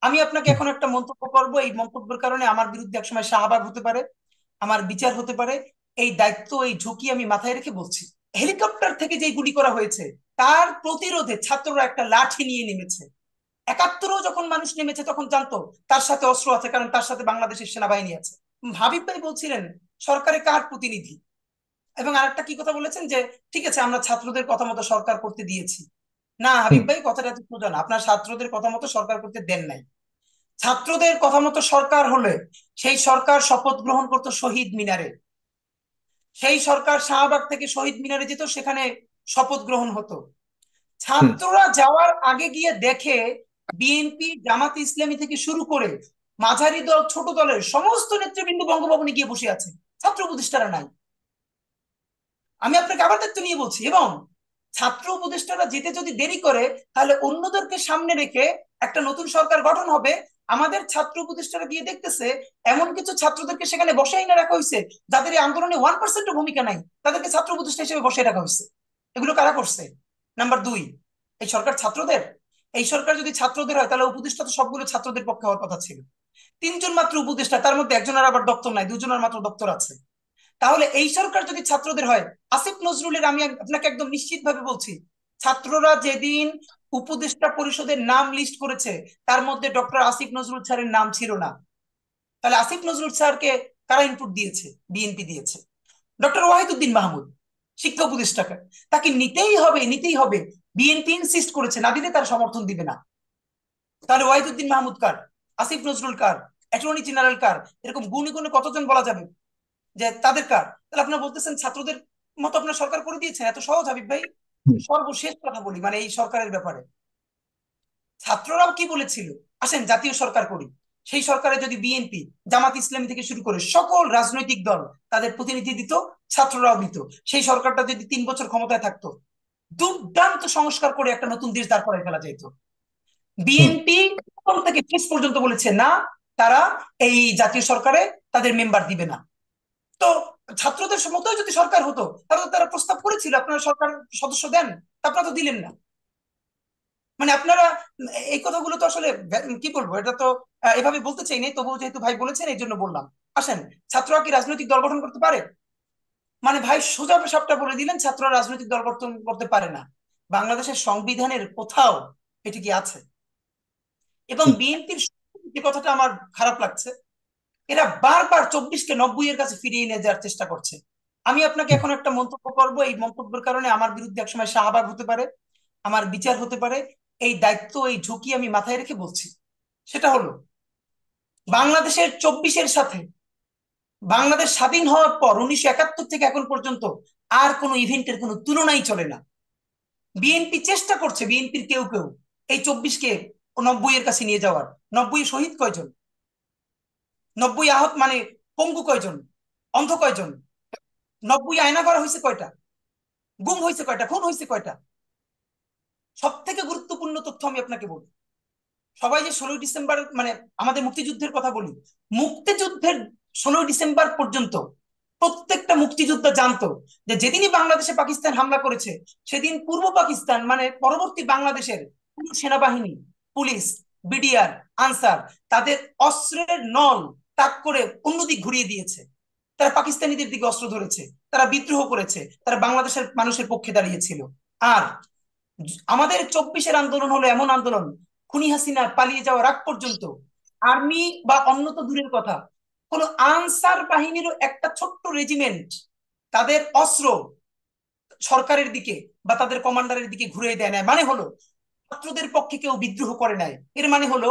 আমি আপনাকে এখন একটা মন্তব্য করব, এই মন্তব্যের কারণে আমার বিরুদ্ধে একসময় শাহবাগ হতে পারে, আমার বিচার হতে পারে। এই দায়িত্ব, এই ঝুঁকি আমি মাথায় রেখে বলছি। হেলিকপ্টার থেকে যে গুলি করা হয়েছে তার প্রতিরোধে ছাত্ররা একটা লাঠি নিয়ে নেমেছে। একাত্তরেও যখন মানুষ নেমেছে তখন জানতো তার সাথে অস্ত্র আছে, কারণ তার সাথে বাংলাদেশের সেনাবাহিনী আছে। হাবিব ভাই বলছিলেন সরকারে কার প্রতিনিধি, এবং আরেকটা কি কথা বলেছেন যে ঠিক আছে আমরা ছাত্রদের কথা মতো সরকার করতে দিয়েছি। না হুম। হাবিব ভাই, কথাটা তো সোজা না। আপনার ছাত্রদের কথা মতো সরকার করতে দেন নাই। ছাত্রদের কথা মতো সরকার হলে সেই সরকার শপথ গ্রহণ করতো শহীদ মিনারে। সেই সরকার শাহবাগ থেকে শহীদ মিনারে যেত, সেখানে শপথ গ্রহণ হতো। হুম। ছাত্ররা যাওয়ার আগে গিয়ে দেখে বিএনপি, জামাত ইসলামী থেকে শুরু করে মাঝারি দল, ছোট দলের সমস্ত নেতৃবৃন্দ বঙ্গভবনে গিয়ে বসে আছে, ছাত্র উপদেষ্টারা নাই। আমি আপনাকে আবার দায়িত্ব নিয়ে বলছি। এবং ছাত্র উপদেষ্টারা যেতে যদি দেরি করে, তাহলে অন্যদেরকে সামনে রেখে একটা নতুন সরকার গঠন হবে। আমাদের ছাত্র উপদেষ্টারা গিয়ে দেখতেছে এমন কিছু ছাত্রদেরকে সেখানে বসাই না রাখা হয়েছে যাদের এই আন্দোলনে 1% ভূমিকা নাই, তাদেরকে ছাত্র উপদেষ্টা হিসেবে বসে রাখা হয়েছে। এগুলো কারা করছে? নাম্বার দুই, এই সরকার ছাত্রদের? এই সরকার যদি ছাত্রদের হয় তাহলে উপদেষ্টা তো সবগুলো ছাত্রদের পক্ষে হওয়ার কথা ছিল। তিনজন মাত্র উপদেষ্টা, তার মধ্যে একজনের আবার দপ্তর নাই, দুজনের মাত্র দপ্তর আছে। তাহলে এই সরকার যদি ছাত্রদের হয়, আসিফ নজরুলের, আমি আপনাকে একদম নিশ্চিত ভাবে বলছি, ছাত্ররা যেদিন উপদেষ্টা পরিষদের নাম লিস্ট করেছে তার মধ্যে ডক্টর আসিফ নজরুল স্যারের নাম ছিল না। তাহলে আসিফ নজরুল স্যারকে কারা ইনপুট দিয়েছে? বিএনপি দিয়েছে। ডক্টর ওয়াহিদুদ্দিন মাহমুদ, শিক্ষা উপদেষ্টাকে, তাকে নিতেই হবে, নিতেই হবে। বিএনপি ইনসিস্ট করেছে, না দিলে তার সমর্থন দিবে না। তাহলে ওয়াহিদুদ্দিন মাহমুদ কার? আসিফ নজরুল কার? অ্যাটর্নি জেনারেল কার? এরকম গুণে গুণে কতজন বলা যাবে যে তাদের কার? তাহলে আপনারা বলতেছেন ছাত্রদের মতো আপনার সরকার করে দিয়েছেন? এত সহজ হাবিব ভাই? হুম। সর্বশেষ কথা বলি মানে এই সরকারের ব্যাপারে, ছাত্ররাও কি বলেছিল, আসেন জাতীয় সরকার করি। সেই সরকারে যদি বিএনপি, জামাত ইসলামী থেকে শুরু করে সকল রাজনৈতিক দল তাদের প্রতিনিধি দিত, ছাত্ররাও দিত, সেই সরকারটা যদি 3 বছর ক্ষমতায় থাকতো, দুর্দান্ত সংস্কার করে একটা নতুন দেশ দাঁড় করায় ফেলা যেত। হুম। বিএনপি প্রথম থেকে শেষ পর্যন্ত বলেছে না, তারা এই জাতীয় সরকারে তাদের মেম্বার দিবে না। তো ছাত্রদের মতো যদি সরকার হতো তাহলে তো তারা প্রস্তাব করেছিল আপনারা সরকার সদস্য দেন, তা আপনারা তো দিলেন না। মানে আপনারা এই কথাগুলো তো আসলে কি বলবো, এটা তো এভাবে বলতে চাই নাই, তবুও যেহেতু ভাই বলেছেন এই জন্য বললাম। আসেন, ছাত্ররা কি রাজনৈতিক দল গঠন করতে পারে? মানে ভাই সোজা সাপটা বলে দিলেন ছাত্ররা রাজনৈতিক দল গঠন করতে পারে না। বাংলাদেশের সংবিধানের কোথাও এটি কি আছে? এবং হুম। বিএনপির যে কথাটা আমার খারাপ লাগছে, এরা বারবার 24-কে 90 এর কাছে ফিরিয়ে নিয়ে যাওয়ার চেষ্টা করছে। আমি আপনাকে হুম। এখন একটা মন্তব্য করব, এই মন্তব্যের কারণে আমার বিরুদ্ধে একসময় শাহবাগ হতে পারে, আমার বিচার হতে পারে। এই দায়িত্ব, এই ঝুঁকি আমি মাথায় রেখে বলছি। সেটা হলো, বাংলাদেশের 24-এর সাথে বাংলাদেশ স্বাধীন হওয়ার পর 1971 থেকে এখন পর্যন্ত আর কোনো ইভেন্টের কোনো তুলনাই চলে না। বিএনপি চেষ্টা করছে, বিএনপির কেউ কেউ এই 24-কে 90 এর কাছে নিয়ে যাওয়ার। 90 শহীদ কয়জন? 90 আহত মানে পঙ্গু কয়জন? অন্ধ কয়জন? 90 আয়না করা হয়েছে কয়টা? গুম হয়েছে কয়টা? খুন হয়েছে কয়টা? সব থেকে গুরুত্বপূর্ণ তথ্য আমি আপনাকে বলি। সবাই যে 16ই ডিসেম্বর মানে আমাদের মুক্তিযুদ্ধের কথা বলি, মুক্তিযুদ্ধের 16ই ডিসেম্বর পর্যন্ত প্রত্যেকটা মুক্তিযোদ্ধা জানতো যে যেদিনই বাংলাদেশে পাকিস্তান হামলা করেছে, সেদিন পূর্ব পাকিস্তান মানে পরবর্তী বাংলাদেশের কোন সেনাবাহিনী, পুলিশ, বিডিআর, আনসার তাদের অস্ত্রের নল তাক করে অন্যদিক ঘুরিয়ে দিয়েছে। তারা পাকিস্তানিদের দিকে অস্ত্র ধরেছে, তারা বিদ্রোহ করেছে, তারা বাংলাদেশের মানুষের পক্ষে দাঁড়িয়েছিল। আর আমাদের 24-এর আন্দোলন হলো এমন আন্দোলন, খুনি হাসিনা পালিয়ে যাওয়ার আগ পর্যন্ত আর্মি বা অন্য তো দূরের কথা, কোন আনসার বাহিনীরও একটা ছোট্ট রেজিমেন্ট তাদের অস্ত্র সরকারের দিকে বা তাদের কমান্ডারের দিকে ঘুরিয়ে দেয় না। মানে হলো ছাত্রদের পক্ষে কেউ বিদ্রোহ করে নাই। এর মানে হলো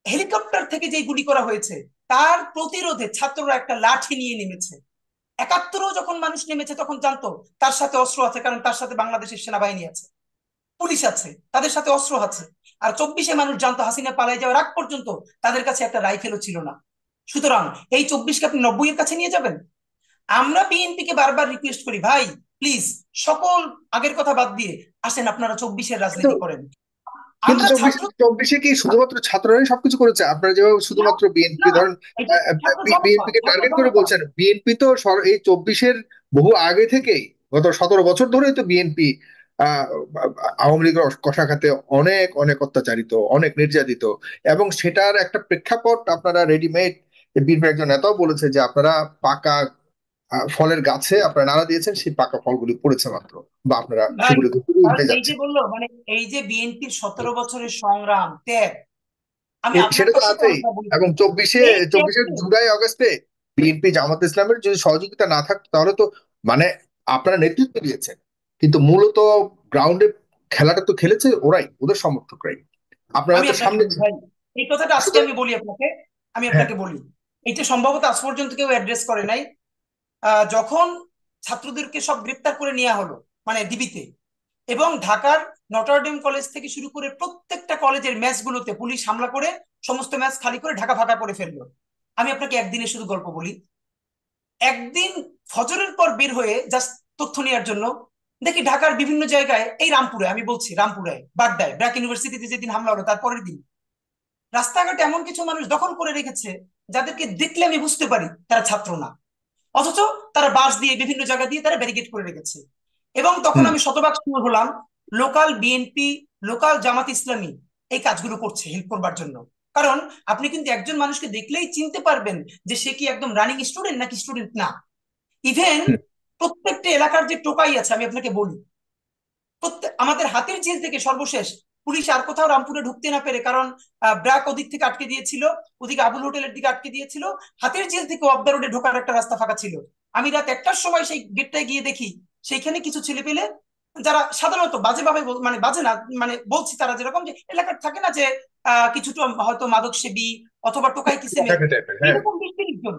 হেলিকপ্টার থেকে যে গুলি করা হয়েছে তার প্রতিরোধে ছাত্ররা একটা লাঠি নিয়ে নেমেছে। একাত্তরেও যখন মানুষ নেমেছে তখন জানতো তার সাথে অস্ত্র আছে, কারণ তার সাথে বাংলাদেশের সেনাবাহিনী আছে, পুলিশ আছে, তাদের সাথে অস্ত্র আছে। আর 24-এ মানুষ জানতো হাসিনা পালিয়ে যাওয়ার আগ পর্যন্ত তাদের কাছে একটা রাইফেলও ছিল না। সুতরাং এই 24-কে আপনি 90-এর কাছে নিয়ে যাবেন? আমরা বিএনপি কে বারবার রিকোয়েস্ট করি, ভাই প্লিজ, সকল আগের কথা বাদ দিয়ে আসেন আপনারা 24-এর কিন্তু রাজনীতি করেন। কিন্তু আমরা চব্বিশ ছাত্র, চব্বিশে কি শুধুমাত্র ছাত্ররাই সবকিছু করেছে? আপনারা যেভাবে না, শুধুমাত্র বিএনপি না, ধরেন, এটা ছাত্র জনতা, বিএনপি কে ছাত্র টার্গেট করে জনতা। বলছেন, বিএনপি তো এই চব্বিশের বহু আগে থেকেই, গত 17 বছর ধরেই তো বিএনপি আহ আওয়ামী লীগের কশাঘাতে অনেক অনেক অত্যাচারিত, অনেক নির্যাতিত, এবং সেটার একটা প্রেক্ষাপট আপনারা রেডিমেড। বিএনপির একজন নেতাও বলেছে যে আপনারা পাকা ফলের গাছে আপনারা নাড়া দিয়েছেন, সেই পাকা ফলগুলি পড়েছে মাত্র, বা আপনারা ভাই, সেগুলি কারণ উঠে এই যাচ্ছে। যে বললো মানে এই যে বিএনপির 17 বছরের সংগ্রাম ত্যাগ, আমি আপনার সেটা তো পাশে তো আছেই। কথা বলছি, এবং চব্বিশে এই চব্বিশের ত্যাগকে জুলাই আগস্টে বিএনপি জামাত ইসলামের যদি সহযোগিতা না থাকতো, তাহলে তো মানে আপনারা নেতৃত্ব দিয়েছেন, কিন্তু মূলত গ্রাউন্ডে খেলাটা তো খেলেছে ওরাই, ওদের সমর্থকরাই। আপনারা আমি তো আপনাকে সামনে। বলি ভাই, এই কথাটা আজকে সুতরাং আমি বলি আপনাকে, আমি হ্যাঁ। আপনাকে বলি, এটা সম্ভবত আজ পর্যন্ত কেউ অ্যাড্রেস করে নাই। যখন ছাত্রদেরকে সব গ্রেপ্তার করে নেওয়া হলো মানে ডিবিতে, এবং ঢাকার নটরডেম কলেজ থেকে শুরু করে প্রত্যেকটা কলেজের ম্যাচগুলোতে পুলিশ হামলা করে সমস্ত ম্যাচ খালি করে ঢাকা ফাঁকা করে ফেললো। আমি আপনাকে একদিনের শুধু গল্প বলি। একদিন ফজরের পর বের হয়ে জাস্ট তথ্য নেওয়ার জন্য দেখি ঢাকার বিভিন্ন জায়গায়, এই রামপুরে আমি বলছি, রামপুরে বাড্ডায় ব্র্যাক ইউনিভার্সিটিতে যেদিন হামলা হলো তার পরের দিন রাস্তাঘাটে এমন কিছু মানুষ দখল করে রেখেছে যাদেরকে দেখলে আমি বুঝতে পারি তারা ছাত্র না, অথচ তারা বাঁশ দিয়ে বিভিন্ন জায়গা দিয়ে তারা ব্যারিকেড করে রেখেছে। এবং তখন হুম। আমি শতভাগ শিওর হলাম local BNP, local Jamaat Islami এই কাজগুলো করছে হেল্প করবার জন্য। কারণ আপনি কিন্তু একজন মানুষকে দেখলেই চিনতে পারবেন যে সে কি একদম রানিং স্টুডেন্ট নাকি স্টুডেন্ট না। ইভেন হুম। প্রত্যেকটা এলাকার যে টোকাই আছে আমি আপনাকে বলি, আমাদের হাতের ঝিল থেকে সর্বশেষ পুলিশ আর কোথাও রামপুরে ঢুকতে না পেরে, কারণ ব্র্যাক ওদিক থেকে আটকে দিয়েছিল, ওদিকে আবুল হোটেলের দিকে আটকে দিয়েছিল, হাতের ঝিল থেকে অফ দা রোডে ঢোকার একটা রাস্তা ফাঁকা ছিল। আমি রাত 1টার সময় সেই গেটটায় গিয়ে দেখি সেইখানে কিছু ছেলে পেলে যারা সাধারণত বাজেভাবে মানে বাজে না, মানে বলছি তারা যেরকম যে এলাকার থাকে না যে কিছুটা হয়তো মাদক সেবী অথবা টোকাই কিসেমে, টাকা টাইপের, হ্যাঁ। এইরকম 20-30 জন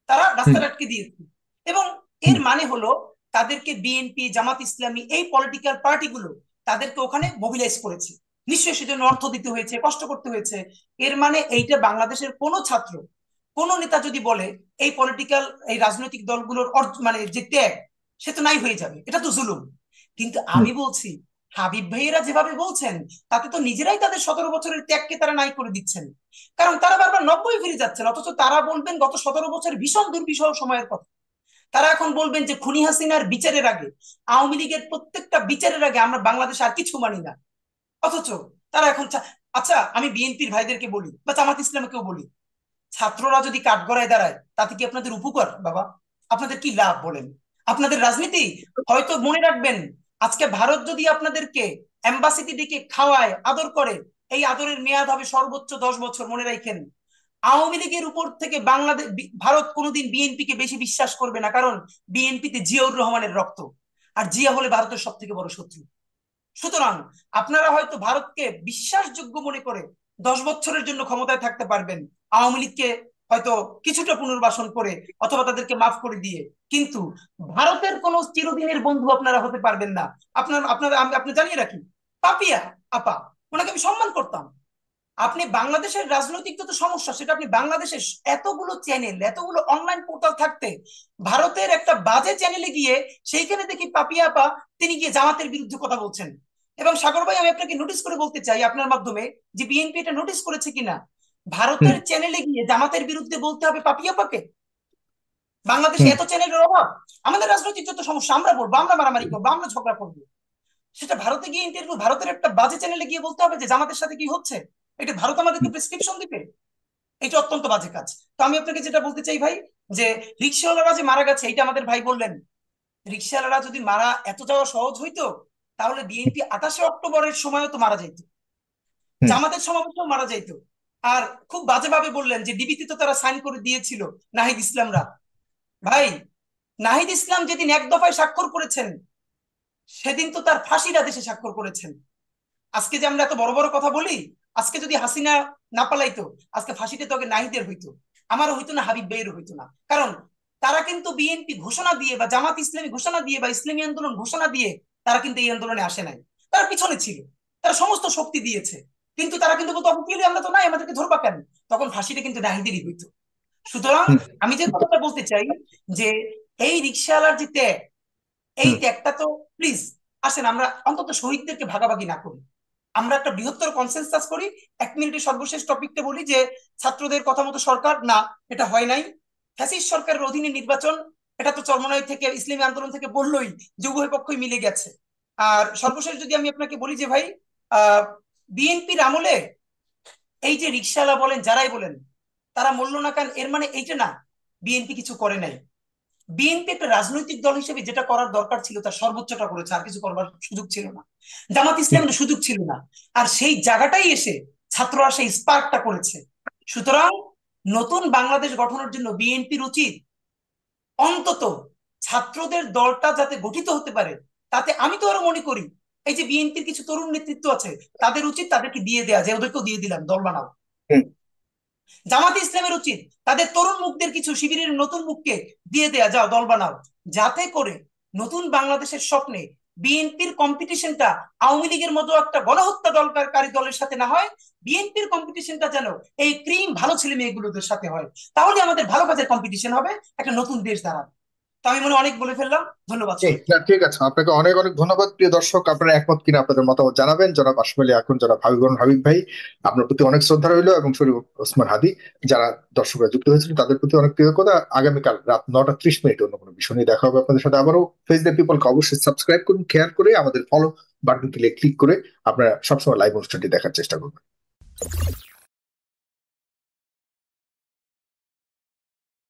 তারা হুম। রাস্তাটা আটকে দিয়েছে। এবং এর হুম। মানে হলো তাদেরকে বিএনপি জামাত ইসলামী এই পলিটিক্যাল পার্টিগুলো তাদেরকে ওখানে মোবিলাইজ করেছে, নিশ্চয়ই সেজন্য অর্থ দিতে হয়েছে, কষ্ট করতে হয়েছে। এর মানে এইটা বাংলাদেশের কোনো ছাত্র, কোনো নেতা যদি বলে এই পলিটিক্যাল এই রাজনৈতিক দলগুলোর মানে যে ত্যাগ সে তো নাই হয়ে যাবে, এটা তো জুলুম। কিন্তু হুম। আমি বলছি হাবিব ভাইয়েরা যেভাবে বলছেন তাতে তো নিজেরাই তাদের 17 বছরের ত্যাগকে তারা নাই করে দিচ্ছেন। কারণ তারা বারবার 90 ফিরে যাচ্ছেন, অথচ তারা বলবেন গত 17 বছর ভীষণ দুর্বিষহ সময়ের কথা। তারা এখন বলবেন যে খুনি হাসিনার বিচারের আগে, আওয়ামী লীগের প্রত্যেকটা বিচারের আগে আমরা বাংলাদেশে আর কিছু মানি না। অথচ তারা এখন আচ্ছা আমি বিএনপির ভাইদেরকে বলি বা জামাত ইসলামকেও বলি, ছাত্ররা যদি কাঠগড়ায় দাঁড়ায় তাতে কি আপনাদের উপকার বাবা? আপনাদের কি লাভ বলেন? আপনাদের রাজনীতি হয়তো মনে রাখবেন, আজকে ভারত যদি আপনাদেরকে এম্বাসিতে ডেকে খাওয়ায় আদর করে, এই আদরের মেয়াদ হবে সর্বোচ্চ 10 বছর, মনে রাখেন। আওয়ামী লীগের উপর থেকে বাংলাদেশ ভারত কোনোদিন বিএনপি কে বেশি বিশ্বাস করবে না, কারণ বিএনপিতে জিয়াউর রহমানের রক্ত, আর জিয়া হলে ভারতের সব থেকে বড় শত্রু। সুতরাং আপনারা হয়তো ভারতকে বিশ্বাসযোগ্য মনে করে 10 বছরের জন্য ক্ষমতায় থাকতে পারবেন, আওয়ামী লীগকে হয়তো কিছুটা পুনর্বাসন করে অথবা তাদেরকে মাফ করে দিয়ে, কিন্তু ভারতের কোন চিরদিনের বন্ধু আপনারা হতে পারবেন না। আপনারা আমি আপনি জানিয়ে রাখি, পাপিয়া আপা, ওনাকে আমি সম্মান করতাম। আপনি বাংলাদেশের রাজনৈতিক যত সমস্যা সেটা আপনি বাংলাদেশের এতগুলো চ্যানেল এতগুলো অনলাইন পোর্টাল থাকতে ভারতের একটা বাজে চ্যানেলে গিয়ে সেইখানে দেখি পাপিয়া আপা তিনি গিয়ে জামাতের বিরুদ্ধে কথা বলছেন। এবং সাগর ভাই আমি আপনাকে নোটিস করে বলতে চাই আপনার মাধ্যমে যে বিএনপি এটা নোটিস করেছে কিনা, হুম। ভারতের চ্যানেলে গিয়ে জামাতের বিরুদ্ধে বলতে হবে পাপিয়া আপাকে? বাংলাদেশে হুম। এত চ্যানেলের অভাব, আমাদের রাজনৈতিক যত সমস্যা আমরা বলবো, আমরা মারামারি করবো, আমরা ঝগড়া করবো, সেটা ভারতে গিয়ে ইন্টারভিউ ভারতের একটা বাজে চ্যানেলে গিয়ে বলতে হবে যে জামাতের সাথে কি হচ্ছে? এটা ভারত আমাদেরকে প্রেসক্রিপশন দিবে? এটা অত্যন্ত বাজে কাজ। তো আমি আপনাকে যেটা বলতে চাই ভাই, যে রিক্সাওয়ালারা যে মারা গেছে এইটা আমাদের ভাই বললেন, রিক্সাওয়ালারা যদি মারা এত যাওয়া সহজ হইতো তাহলে বিএনপি 28 অক্টোবরের সময়ও তো মারা যাইতো, হুম। জামাতের সমাবেশেও মারা যাইতো। আর খুব বাজেভাবে বললেন যে ডিবিতে তো তারা সাইন করে দিয়েছিল নাহিদ ইসলামরা। ভাই, নাহিদ ইসলাম যেদিন এক দফায় স্বাক্ষর করেছেন সেদিন তো তার ফাঁসির আদেশে স্বাক্ষর করেছেন। আজকে যে আমরা এত বড় বড় কথা বলি, আজকে যদি হাসিনা না পালাইতো আজকে ফাঁসিতে তো আগে নাহিদের হইতো, আমারও হইতো না, হাবিব ভাইয়েরও হইতো না। কারণ তারা কিন্তু বিএনপি ঘোষণা দিয়ে বা জামাত ইসলামী ঘোষণা দিয়ে বা ইসলামী আন্দোলন ঘোষণা দিয়ে তারা কিন্তু এই আন্দোলনে আসে নাই, তারা পিছনে ছিল, তারা সমস্ত শক্তি দিয়েছে। কিন্তু তারা কিন্তু বলতো অফিসিয়ালি আমরা তো নাই, আমাদেরকে ধরবা কেন? তখন ফাঁসিটা কিন্তু নাহিদেরই হইতো। সুতরাং হুম। আমি যে কথাটা বলতে চাই যে এই রিক্সাওয়ালার যে ত্যাগ, এই হুম। ত্যাগটা তো প্লিজ আসেন আমরা অন্তত শহীদদেরকে ভাগাভাগি না করি, আমরা একটা বৃহত্তর কনসেনসাস করি। 1 মিনিটের সর্বশেষ টপিকটা বলি যে ছাত্রদের কথা মতো সরকার না, এটা হয় নাই। ফ্যাসিস্ট সরকারের অধীনে নির্বাচন, এটা তো চরমনাই থেকে ইসলামী আন্দোলন থেকে বললোই যে উভয় পক্ষই মিলে গেছে। আর সর্বশেষ যদি আমি আপনাকে বলি যে ভাই, বিএনপির আমলে এই যে রিকশাওয়ালা বলেন যারাই বলেন তারা মূল্য না কান, এর মানে এইটা না বিএনপি কিছু করে নাই। বিএনপি একটা রাজনৈতিক দল হিসেবে যেটা করার দরকার ছিল তার সর্বোচ্চটা করেছে, আর কিছু করবার সুযোগ ছিল না। জামাত ইসলামের সুযোগ ছিল না, আর সেই জায়গাটাই এসে ছাত্ররা সেই স্পার্কটা করেছে। সুতরাং নতুন বাংলাদেশ গঠনের জন্য বিএনপির উচিত অন্তত ছাত্রদের দলটা যাতে গঠিত হতে পারে, তাতে আমি তো আরো মনে করি এই যে বিএনপির কিছু তরুণ নেতৃত্ব আছে তাদের উচিত তাদেরকে দিয়ে দেয়া, যে ওদেরকেও দিয়ে দিলাম দল বানাও। হুম। জামাতে ইসলামের উচিত তাদের তরুণ মুখদের, কিছু শিবিরের নতুন মুখকে দিয়ে দেয়া, যাও দল বানাও, যাতে করে নতুন বাংলাদেশের স্বপ্নে বিএনপির কম্পিটিশনটা আওয়ামী লীগের মতো একটা গণহত্যা দলকারী দলের সাথে না হয়। বিএনপির কম্পিটিশনটা যেন এই ক্রিম ভালো ছেলে মেয়েগুলোদের সাথে হয়। তাহলে আমাদের ভালো কাজের কম্পিটিশন হবে, একটা নতুন দেশ দাঁড়াবে। তো আমি মনে হয় অনেক বলে ফেললাম। ধন্যবাদ সবাইকে। না, ঠিক আছে, আপনাকে অনেক অনেক ধন্যবাদ। প্রিয় দর্শক, আপনারা একমত কিনা আপনাদের মতামত জানাবেন। জনাব আশরাফ আলী আখুন, জনাব হাবিব ভাই, আপনার প্রতি অনেক শ্রদ্ধা রইলো, এবং শরীফ ওসমান হাদি, যারা দর্শকরা যুক্ত হয়েছিলেন তাদের প্রতি অনেক কৃতজ্ঞতা। আগামীকাল রাত 9টা 30 মিনিট অন্য কোনো বিষয় নিয়ে দেখা হবে আপনাদের সাথে আবারও। ফেস দ্য পিপলকে অবশ্যই সাবস্ক্রাইব করুন, শেয়ার করে আমাদের ফলো বাটন ক্লিক করে আপনারা সবসময় লাইভ অনুষ্ঠানটি দেখার চেষ্টা করবেন।